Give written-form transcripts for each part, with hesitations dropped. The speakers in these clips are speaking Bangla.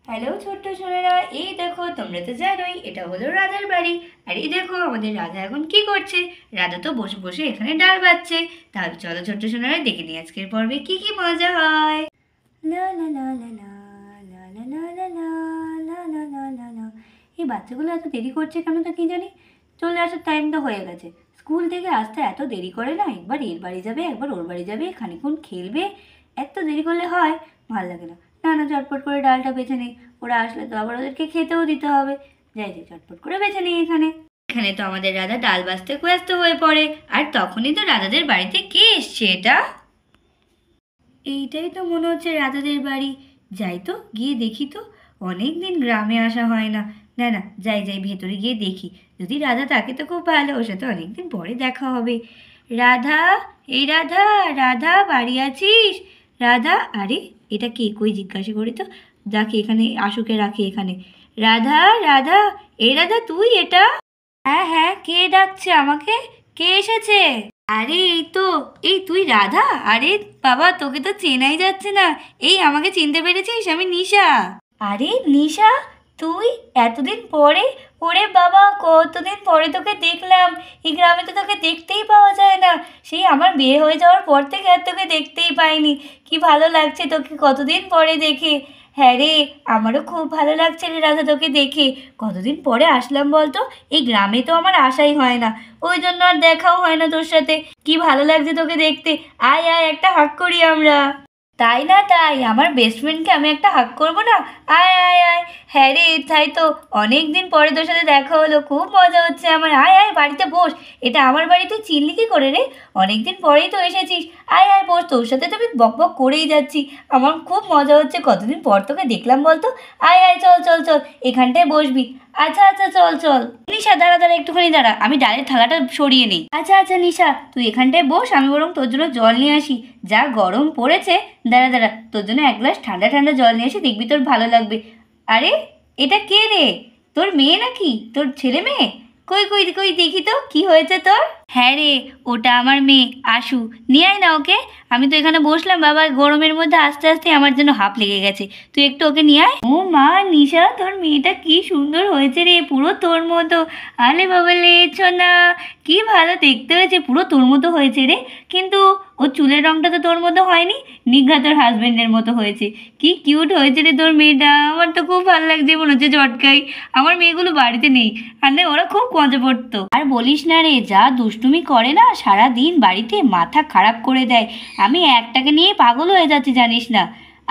হ্যালো ছোট্ট ছোনেরা, এই দেখো তোমরা তো জানোই এটা হলো রাধার বাড়ি। আর এই দেখো আমাদের রাধা এখন কি করছে। রাধা তো বসে বসে এখানে ডাল বাজছে। তাহলে চলো ছোট্ট ছোনেরা দেখে নিই আজকের পর্বে কি কি মজা হয়। লা লা লা লা লা লা লা লা লা লা লা লা লা লা লা। এই বাচ্চাগুলো এত দেরি করছে কেন তো কি জানি। চলে আসার টাইম তো হয়ে গেছে। স্কুল থেকে আসতে এত দেরি করে না, একবার এর বাড়ি যাবে একবার ওর বাড়ি যাবে, খানিকক্ষণ খেলবে, এত দেরি করলে হয়? ভালো লাগে না। না না, চটপট করে ডালটা বেছে নেই, ওরা আসলে তো আবার ওদেরকে খেতেও দিতে হবে। যাই যাই চটপট করে বেছে নেই। এখানে এখানে তো আমাদের রাধা ডাল বাজতে ব্যস্ত হয়ে পড়ে। আর তখনই তো রাধাদের বাড়িতে কে এসছে এটা? এইটাই তো মনে হচ্ছে রাধাদের বাড়ি। যাই তো গিয়ে দেখি তো, অনেক দিন গ্রামে আসা হয় না। না না, যাই যাই ভেতরে গিয়ে দেখি, যদি রাধা থাকে তো খুব ভালো, ওর সাথে অনেকদিন পরে দেখা হবে। রাধা, এই রাধা, রাধা বাড়ি আছিস? রাধা, আরে এটা কে, কই জিজ্ঞাসা করি তো। যাকে এখানে আশুকে রাখি এখানে। রাধা, রাধা, এই রাধা তুই এটা? হ্যাঁ হ্যাঁ, কে ডাকছে আমাকে? কে এসেছে? আরে এই তো, এই তুই রাধা? আরে বাবা, তোকে তো চেনাই যাচ্ছে না। এই আমাকে চিনতে পেরেছিস? আমি নিশা। আরে নিশা, তুই এতদিন পরে? ওরে বাবা, কতদিন পরে তোকে দেখলাম। এই গ্রামে তো তোকে দেখতেই পাওয়া যায় না। সেই আমার বিয়ে হয়ে যাওয়ার পর থেকে আর তোকে দেখতেই পাইনি। কি ভালো লাগছে তোকে কতদিন পরে দেখে। হ্যাঁ রে, আমারও খুব ভালো লাগছে রে রাধা তোকে দেখে। কতদিন পরে আসলাম বলতো। এই গ্রামে তো আমার আশাই হয় না, ওই জন্য আর দেখাও হয় না তোর সাথে। কি ভালো লাগছে তোকে দেখতে। আয় আয়, একটা হাগ করি আমরা। তাই না তাই, আমার বেস্ট ফ্রেন্ডকে আমি একটা হাগ করবো না? আয় আয় আয়। হ্যাঁ রে, তাই তো, অনেক দিন পরে তোর সাথে দেখা হলো, খুব মজা হচ্ছে আমার। আয় আয়, বাড়িতে বস। এটা আমার বাড়ি, তুই চিনলি কি করে রে? অনেক দিন পরেই তো এসেছিস। আয় আয় বস, তোর সাথে তো আমি বক বক করেই যাচ্ছি। আমার খুব মজা হচ্ছে, কতদিন পর তোকে দেখলাম বলতো। আয় আয়, চল চল চল, এখানটায় বসবি। আচ্ছা আচ্ছা, চল চল। নিশা দাঁড়া দাঁড়া, একটুখানি দাঁড়া, আমি ডালের থালাটা সরিয়ে নিই। আচ্ছা আচ্ছা নিশা, তুই এখানটায় বস, আমি বরং তোর জন্য জল নিয়ে আসি। যা গরম পড়েছে। দাঁড়া দাঁড়া, তোর জন্য এক গ্লাস ঠান্ডা ঠান্ডা জল নিয়ে আসি, দেখবি তোর ভালো লাগবে। আরে এটা কে রে? তোর মেয়ে নাকি? তোর ছেলে মেয়ে? কই কই কই, দেখি তো কি হয়েছে তোর। হ্যাঁ রে, ওটা আমার মেয়ে আশু। নিয়ে আয় না ওকে। আমি তো এখানে বসলাম বাবা, গরমের মধ্যে আস্তে আস্তে আমার জন্য হাঁপ লেগে গেছে। তুই একটু ওকে নিয়ে আয়। ও মা নিশা, তোর মেয়েটা কি সুন্দর হয়েছে রে, পুরো তোর মতো। আলে বাবা লেছো না, কি ভালো দেখতে হয়েছে, পুরো তোর মতো হয়েছে রে। কিন্তু ওর চুলের রংটা তো তোর মতো হয়নি, নিঘা তোর হাজবেন্ডের মতো হয়েছে। কি কিউট হয়েছে রে তোর মেয়েটা, আমার তো খুব ভালো লাগছে, মনে হচ্ছে চটকাই। আমার মেয়েগুলো বাড়িতে নেই, আর না ওরা খুব মজা পড়তো। আর বলিস না রে, যা দুষ্টুমি করে না সারা দিন বাড়িতে, মাথা খারাপ করে দেয়। আমি একটাকে নিয়ে পাগল হয়ে যাচ্ছি জানিস না।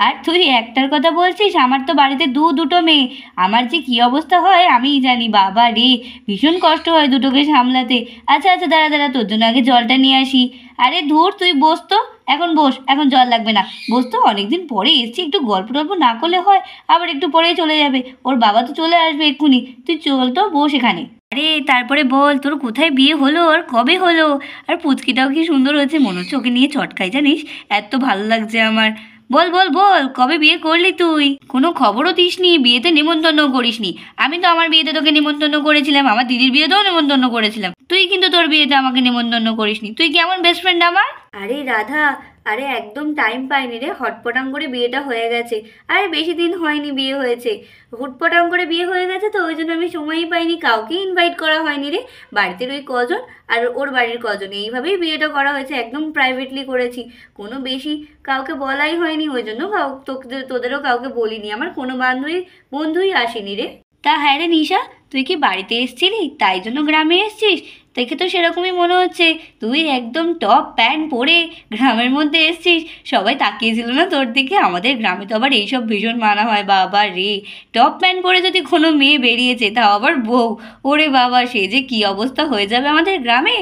আর তুই একটার কথা বলছিস, আমার তো বাড়িতে দুটো মেয়ে। আমার যে কি অবস্থা হয় আমিই জানি বাবা রে, ভীষণ কষ্ট হয় দুটোকে সামলাতে। আচ্ছা আচ্ছা, দাঁড়া দাঁড়া, তোর জন্য আগে জলটা নিয়ে আসি। আরে ধুর, তুই বস তো, এখন বস, এখন জল লাগবে না। বস তো, অনেকদিন পরে এসছি, একটু গল্প টল্প না করলে হয়? আবার একটু পরেই চলে যাবে, ওর বাবা তো চলে আসবে এক্ষুনি। তুই চল তো, বস এখানে। আরে তারপরে বল, তোর কোথায় বিয়ে হলো আর কবে হলো? আর পুচকিটাও কি সুন্দর হয়েছে, মনে হচ্ছে ওকে নিয়ে চটকাই জানিস, এত ভালো লাগছে আমার। বল বল বল, কবে বিয়ে করলি তুই? কোনো খবরও দিসনি, বিয়েতে নিমন্ত্রণ করিসনি। আমি তো আমার বিয়েতে তোকে নিমন্ত্রণ করেছিলাম, আমার দিদির বিয়েতেও নিমন্ত্রণ করেছিলাম। তুই কিন্তু তোর বিয়েতে আমাকে নিমন্ত্রণ করিসনি। তুই কেমন বেস্ট ফ্রেন্ড আমার? আরে রাধা, আরে একদম টাইম পাইনি রে, হটপটাং করে বিয়েটা হয়ে গেছে। আরে বেশি দিন হয়নি বিয়ে হয়েছে, হুটপটাং করে বিয়ে হয়ে গেছে, তো ওই জন্য আমি সময়ই পাইনি, কাউকে ইনভাইট করা হয়নি রে। বাড়িতে ওই কজন আর ওর বাড়ির কজন, এইভাবেই বিয়েটা করা হয়েছে, একদম প্রাইভেটলি করেছি। কোনো বেশি কাউকে বলাই হয়নি, ওই জন্য তোদেরও কাউকে বলিনি, আমার কোনো বন্ধুই আসেনি রে। তা হ্যাঁ রে নিশা, তুই কি বাড়িতে এসছিলি তাই জন্য গ্রামে এসছিস? দেখে তো সেরকমই মনে হচ্ছে। তুই একদম টপ প্যান্ট পরে গ্রামের মধ্যে এসছিস, সবাই তাকিয়েছিল না তোর দিকে? আমাদের গ্রামে তো আবার এইসব ভীষণ মানা হয় বাবা রে। টপ প্যান্ট পরে যদি কোনো মেয়ে বেরিয়েছে, তাও আবার বউ, ওরে বাবা, সে যে কি অবস্থা হয়ে যাবে আমাদের গ্রামে,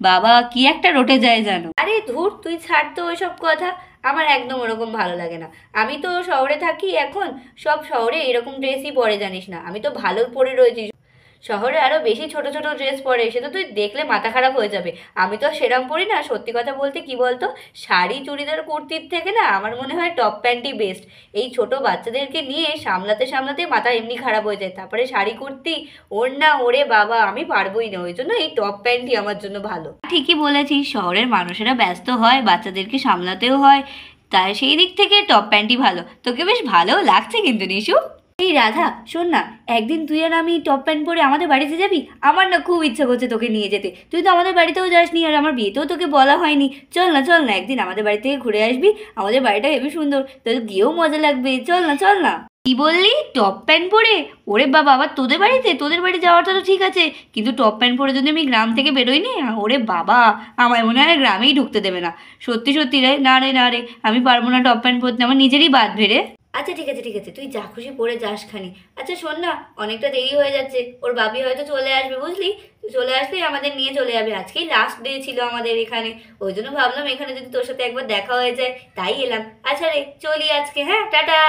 বাবা কি একটা রটে যায় জানো। আরে ধুর, তুই ছাড় তো ওইসব কথা, আমার একদম ওরকম ভালো লাগে না। আমি তো শহরে থাকি এখন, সব শহরে এরকম ড্রেসই পরে জানিস না, আমি তো ভালো পরে রয়েছি। শহরে আরো বেশি ছোট ছোট ড্রেস পরে, সে তো তুই দেখলে মাথা খারাপ হয়ে যাবে। আমি তো সেরম পরি না, সত্যি কথা বলতে কি বলতো, শাড়ি চুড়িদার কুর্তির থেকে না আমার মনে হয় টপ প্যান্টই বেস্ট। এই ছোট বাচ্চাদেরকে নিয়ে সামলাতে সামলাতে মাথা এমনি খারাপ হয়ে যায়, তারপরে শাড়ি কুর্তি, ওড়না, ওরে বাবা আমি পারবোই না, ওই জন্য এই টপ প্যান্টই আমার জন্য ভালো। ঠিকই বলেছিস, শহরের মানুষেরা ব্যস্ত হয়, বাচ্চাদেরকে সামলাতেও হয়, তাই সেই দিক থেকে টপ প্যান্টই ভালো। তোকে বেশ ভালোও লাগছে কিন্তু নিশু। এই রাধা, শোন না, একদিন তুই আর আমি টপ প্যান্ট পরে আমাদের বাড়িতে যাবি? আমার না খুব ইচ্ছা করছে তোকে নিয়ে যেতে। তুই তো আমাদের বাড়িতেও যাসনি, আর আমার বিয়েতেও তোকে বলা হয়নি। চল না, চল না, একদিন আমাদের বাড়ি থেকে ঘুরে আসবি। আমাদের বাড়িটা হেবি সুন্দর, তোর গিয়েও মজা লাগবে। চল না, চল না। কি বললি, টপ প্যান্ট পরে? ওরে বাবা, আবার তোদের বাড়িতে? তোদের বাড়ি যাওয়াটা তো ঠিক আছে, কিন্তু টপ প্যান্ট পরে যদি আমি গ্রাম থেকে বেরোই নি, ওরে বাবা, আমার মনে হয় গ্রামেই ঢুকতে দেবে না। সত্যি সত্যি রে, না রে, না রে, আমি পারবো না টপ প্যান্ট পরতে, আমার নিজেরই বাদ ভেড়ে। আচ্ছা ঠিক আছে, ঠিক আছে, তুই যা খুশি পরে যাস খানি। আচ্ছা শোন না, অনেকটা দেরি হয়ে যাচ্ছে, ওর বাবি হয়তো চলে আসবে, বুঝলি? তুই চলে আসলেই আমাদের নিয়ে চলে যাবে। আজকেই লাস্ট ডে ছিল আমাদের এখানে, ওই জন্য ভাবলাম এখানে যদি তোর সাথে একবার দেখা হয়ে যায়, তাই এলাম। আচ্ছা রে, চলি আজকে, হ্যাঁ, টাটা।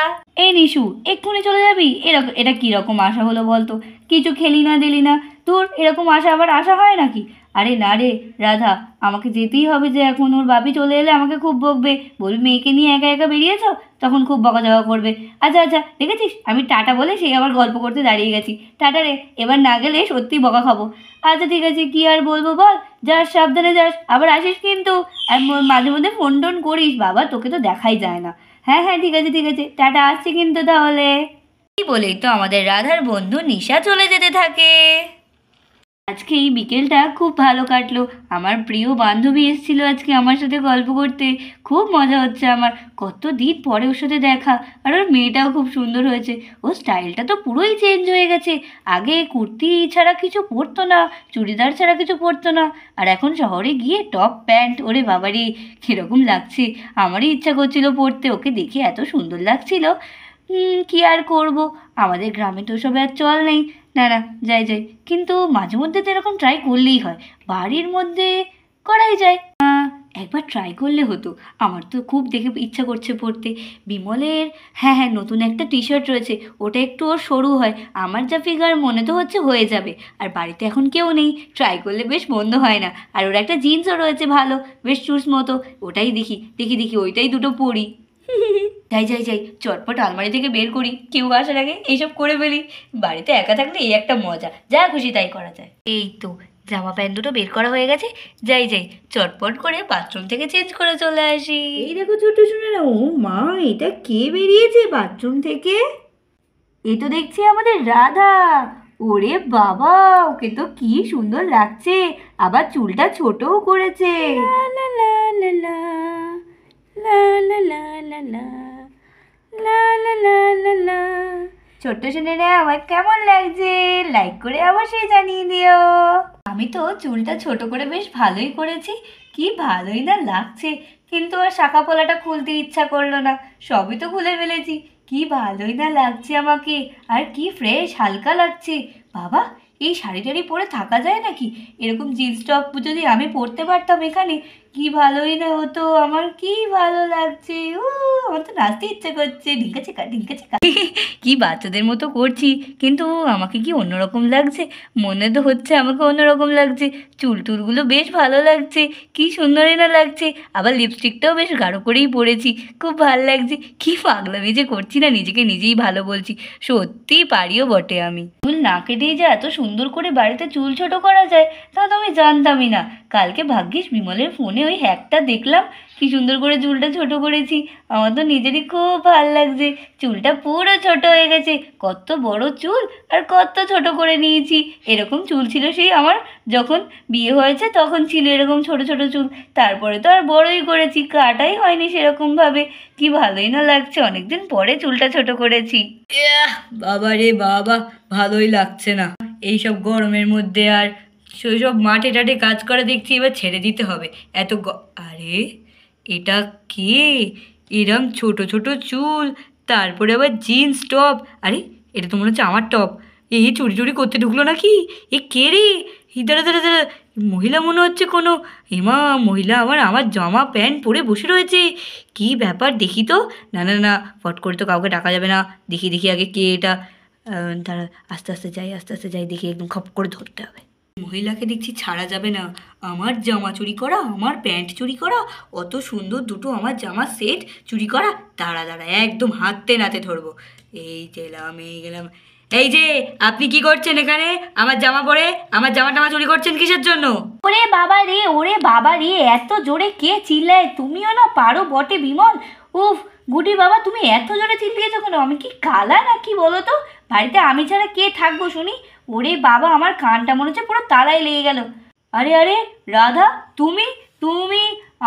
এই নিশু, এক্ষুনি চলে যাবি? এরকম, এটা কীরকম আশা হলো বলতো? কিছু খেলি না দিলি না, তোর এরকম আশা আবার আশা হয় নাকি? আরে না রে রাধা, আমাকে যেতেই হবে, যে এখন ওর বাপি চলে এলে আমাকে খুব বকবে, বলবি মেয়েকে নিয়ে একা একা বেরিয়েছ, তখন খুব বকাঝকা করবে। আচ্ছা আচ্ছা, দেখেছিস আমি টাটা বলে সেই আবার গল্প করতে দাঁড়িয়ে গেছি। টাটা রে, এবার না গেলে সত্যি বকা খাবো। আচ্ছা ঠিক আছে, কি আর বলবো বল, যাস, সাবধানে যাস, আবার আসিস কিন্তু। আর মাঝে মধ্যে ফোন টোন করিস, বাবা তোকে তো দেখাই যায় না। হ্যাঁ হ্যাঁ, ঠিক আছে ঠিক আছে, টাটা, আসছি কিন্তু তাহলে। কি বলেই তো আমাদের রাধার বন্ধু নিশা চলে যেতে থাকে। আজকে এই বিকেলটা খুব ভালো কাটলো। আমার প্রিয় বান্ধবী এসেছিল আজকে আমার সাথে গল্প করতে, খুব মজা হচ্ছে আমার। কত দিন পরে ওর সাথে দেখা, আর ওর মেয়েটাও খুব সুন্দর হয়েছে। ওর স্টাইলটা তো পুরোই চেঞ্জ হয়ে গেছে। আগে কুর্তি ছাড়া কিছু পরতো না, চুড়িদার ছাড়া কিছু পরতো না, আর এখন শহরে গিয়ে টপ প্যান্ট, ওরে বাবারে কীরকম লাগছে। আমারই ইচ্ছা করছিল পরতে, ওকে দেখে এত সুন্দর লাগছিল। কি আর করব, আমাদের গ্রামে তো সব আর চল নেই। না না, যাই যাই, কিন্তু মাঝে মধ্যে তো এরকম ট্রাই করলেই হয়, বাড়ির মধ্যে করাই যায়। একবার ট্রাই করলে হতো। আমার তো খুব দেখে ইচ্ছা করছে পড়তে বিমলের। হ্যাঁ হ্যাঁ, নতুন একটা টি শার্ট রয়েছে, ওটা একটু ওর সরু হয়, আমার যা ফিগার মনে তো হচ্ছে হয়ে যাবে। আর বাড়িতে এখন কেউ নেই, ট্রাই করলে বেশ মন্দ হয় না। আর ওর একটা জিন্সও রয়েছে ভালো, বেশ চুজ মতো, ওটাই দেখি দেখি দেখি, ওইটাই দুটো পরি। যাই যাই যাই, চটপট আলমারি থেকে বের করি, কেউ আসার আগে এইসব করে ফেলি। বাড়িতে একা থাকলে এই একটা মজা, যা খুশি তাই করা যায়। এই তো জামা প্যান্ট দুটো বের করা হয়ে গেছে, যাই যাই চটপট করে বাথরুম থেকে চেঞ্জ করে চলে আসি। এই দেখো ছোট্ট সোনারা, ও মা, এটা কে বেরিয়েছে বাথরুম থেকে? এই তো দেখছি আমাদের রাধা। ওরে বাবা, ওকে তো কি সুন্দর লাগছে, আবার চুলটা ছোটও করেছে। লা লা লা লা লা লা লা লা লা লা লা লা লা লা। ছোট্ট সোনারা, আমার কেমন লাগছে লাইক করে অবশ্যই জানিয়ে দিও। আমি তো চুলটা ছোট করে বেশ ভালোই করেছি, কি ভালোই না লাগছে, কিন্তু আর শাখা পলাটা খুলতে ইচ্ছা করলো না, সবই তো খুলে ফেলেছি। কি ভালোই না লাগছে আমাকে, আর কি ফ্রেশ হালকা লাগছে। বাবা, এই শাড়ি টাড়ি পরে থাকা যায় নাকি? এরকম জিন্স টপ যদি আমি পরতে পারতাম এখানে, কি ভালোই না হতো আমার, কি ভালো লাগছে। আমার তো নাচতে ইচ্ছে করছে, ঢিঙ্কা চেকা ঢিঙ্কা চেকা। কি বাচ্চাদের মতো করছি, কিন্তু আমাকে কি অন্যরকম লাগছে, মনে তো হচ্ছে আমাকে অন্যরকম লাগছে। চুল টুলগুলো বেশ ভালো লাগছে, কি সুন্দরই না লাগছে, আবার লিপস্টিকটাও বেশ গাঢ় করেই পরেছি, খুব ভালো লাগছে। কি পাগলামি যে করছি না, নিজেকে নিজেই ভালো বলছি, সত্যিই পারিও বটে আমি। চুল না কেটেই যে এত সুন্দর করে বাড়িতে চুল ছোট করা যায়, তা তো আমি জানতামই না। কালকে ভাগ্যিস বিমলের ফোনে ওই হ্যাকটা দেখলাম, কি সুন্দর করে চুলটা ছোট করেছি। আমার তো নিজেরই খুব ভালো লাগছে, চুলটা পুরো ছোট হয়ে গেছে। কত বড় চুল আর কত ছোট করে নিয়েছি। এরকম চুল ছিল সেই আমার যখন বিয়ে হয়েছে, তখন ছিল এরকম ছোট ছোট চুল। তারপরে তো আর বড়ই করেছি, কাটাই হয়নি সেরকমভাবে। কি ভালোই না লাগছে, অনেকদিন পরে চুলটা ছোট করেছি। বাবা রে বাবা, ভালোই লাগছে না এইসব গরমের মধ্যে, আর সেসব মাঠে টাঠে কাজ করা দেখছি এবার ছেড়ে দিতে হবে। আরে এটা কে, এরম ছোট ছোট চুল, তারপরে আবার জিন্স টপ। আরে এটা তো মনে হচ্ছে আমার টপ। এই চুরি চুরি করতে ঢুকলো নাকি? এ কে রে? দাঁড়া দাঁড়া দাঁড়া, মহিলা মনে হচ্ছে কোনো। এমা, মহিলা আমার জামা প্যান্ট পরে বসে রয়েছে, কি ব্যাপার দেখি তো। না না না, ফট করে তো কাউকে ডাকা যাবে না, দেখি দেখি আগে কে এটা। দাঁড়া, আস্তে আস্তে যাই, আস্তে আস্তে যাই, দেখি একদম খপ করে ধরতে হবে। মহিলাকে দেখছি ছাড়া যাবে না, আমার জামা চুরি করা, আমার প্যান্ট চুরি করা, অত সুন্দর দুটো আমার জামা সেট চুরি করা। দাঁড়া দাঁড়া, একদম হাতে নাতে ধরবো। এই গেলাম এই গেলাম। এই যে, আপনি কি করছেন এখানে আমার জামা পরে? আমার জামা টামা চুরি করছেন কিসের জন্য? ওরে বাবা রে, ওরে বাবা রে, এত জোরে কে চিল্লায়? তুমিও না পারো বটে বিমল। উফ, গুটি বাবা, তুমি এত জোরে চিল্লিয়েছো কেন? আমি কি কালা নাকি বলো তো? বাড়িতে আমি ছাড়া কে থাকবো শুনি? ওরে বাবা, আমার কানটা মনে হচ্ছে পুরো তালায় লেগে গেল। আরে আরে রাধা, তুমি তুমি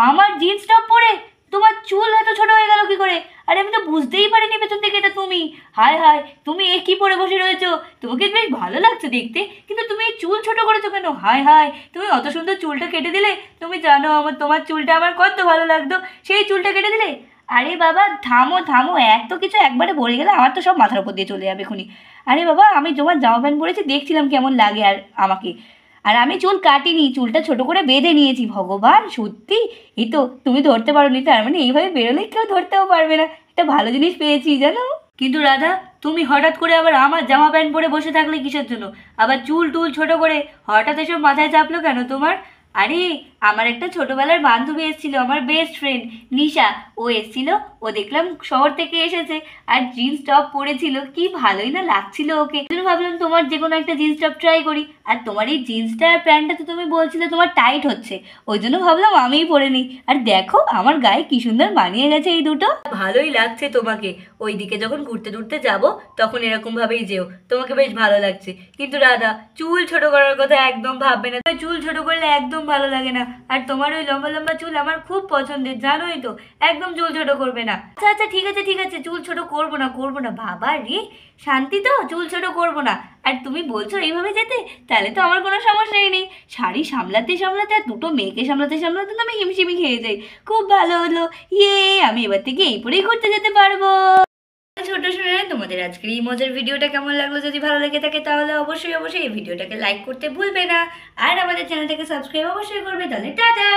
আমার জিন্স টপ পরে তোমার চুল এত ছোট হয়ে গেল কি করে? আরে আমি তো বুঝতেই পারিনি পেছন থেকে এটা তুমি। হায় হায়, তুমি এ কি পরে বসে রয়েছো? তোমাকে বেশ ভালো লাগছে দেখতে, কিন্তু তুমি এই চুল ছোট করেছো কেন? হায় হায়, তুমি অত সুন্দর চুলটা কেটে দিলে। তুমি জানো তোমার চুলটা আমার কত ভালো লাগতো, সেই চুলটা কেটে দিলে। আরে বাবা থামো থামো, এত কিছু একবারে বলে গেলে আমার তো সব মাথার উপর দিয়ে চলে যাবে খুনি। আরে বাবা, আমি তোমার জামা প্যান্ট পরেছি, দেখছিলাম কেমন লাগে আর আমাকে। আর আমি চুল কাটিনি, চুলটা ছোট করে বেঁধে নিয়েছি। ভগবান, সত্যি? এই তো তুমি ধরতে পারোনি, তার মানে এইভাবে বেরোলে কেউ ধরতেও পারবে না। একটা ভালো জিনিস পেয়েছি জানো। কিন্তু রাধা, তুমি হঠাৎ করে আবার আমার জামা প্যান্ট পরে বসে থাকলে কিসের জন্য? আবার চুল টুল ছোট করে হঠাৎ এসব মাথায় চাপলো কেন তোমার? আরে, আমার একটা ছোটবেলার বান্ধবী এসেছিল, আমার বেস্ট ফ্রেন্ড নিশা। ও এসেছিল, ও দেখলাম শহর থেকে এসেছে আর জিন্স টপ পরেছিল, কি ভালোই না লাগছিল ওকে। এই জন্য ভাবলাম তোমার যে কোনো একটা জিন্স টপ ট্রাই করি। আর তোমার এই জিন্সটা আর প্যান্টটা তো তুমি বলছিলে তোমার টাইট হচ্ছে, ওই জন্য ভাবলাম আমিই পরে নিই। আর দেখো আমার গায়ে কি সুন্দর মানিয়ে গেছে এই দুটো। ভালোই লাগছে তোমাকে। ওইদিকে যখন ঘুরতে টুরতে যাবো তখন এরকম ভাবেই যেও, তোমাকে বেশ ভালো লাগছে। কিন্তু রাধা, চুল ছোট করার কথা একদম ভাববে না, চুল ছোট করলে একদম ভালো লাগে না। আর তোমার ওই লম্বা লম্বা চুল আমার খুব পছন্দের, জানোই তো। একদম চুল ছোট করবে না। আচ্ছা আচ্ছা, ঠিক আছে ঠিক আছে, চুল ছোট করবো না করবো না। বাবা রে, শান্তি তো, চুল ছোট করবো না। আর তুমি বলছো এইভাবে যেতে, তাহলে তো আমার কোনো সমস্যাই নেই। শাড়ি সামলাতে সামলাতে আর দুটো মেয়েকে সামলাতে সামলাতে তো আমি হিমশিমি খেয়ে যাই। খুব ভালো হলো, ইয়ে, আমি এবার থেকে এই পরেই ঘুরতে যেতে পারবো। ছোট শুনে তোমাদের আজকের এই মজার ভিডিওটা কেমন লাগলো? যদি ভালো লেগে থাকে তাহলে অবশ্যই অবশ্যই এই ভিডিওটাকে লাইক করতে ভুলবে না। আর আমাদের চ্যানেলটাকে সাবস্ক্রাইব অবশ্যই করবে। তাহলে টাটা।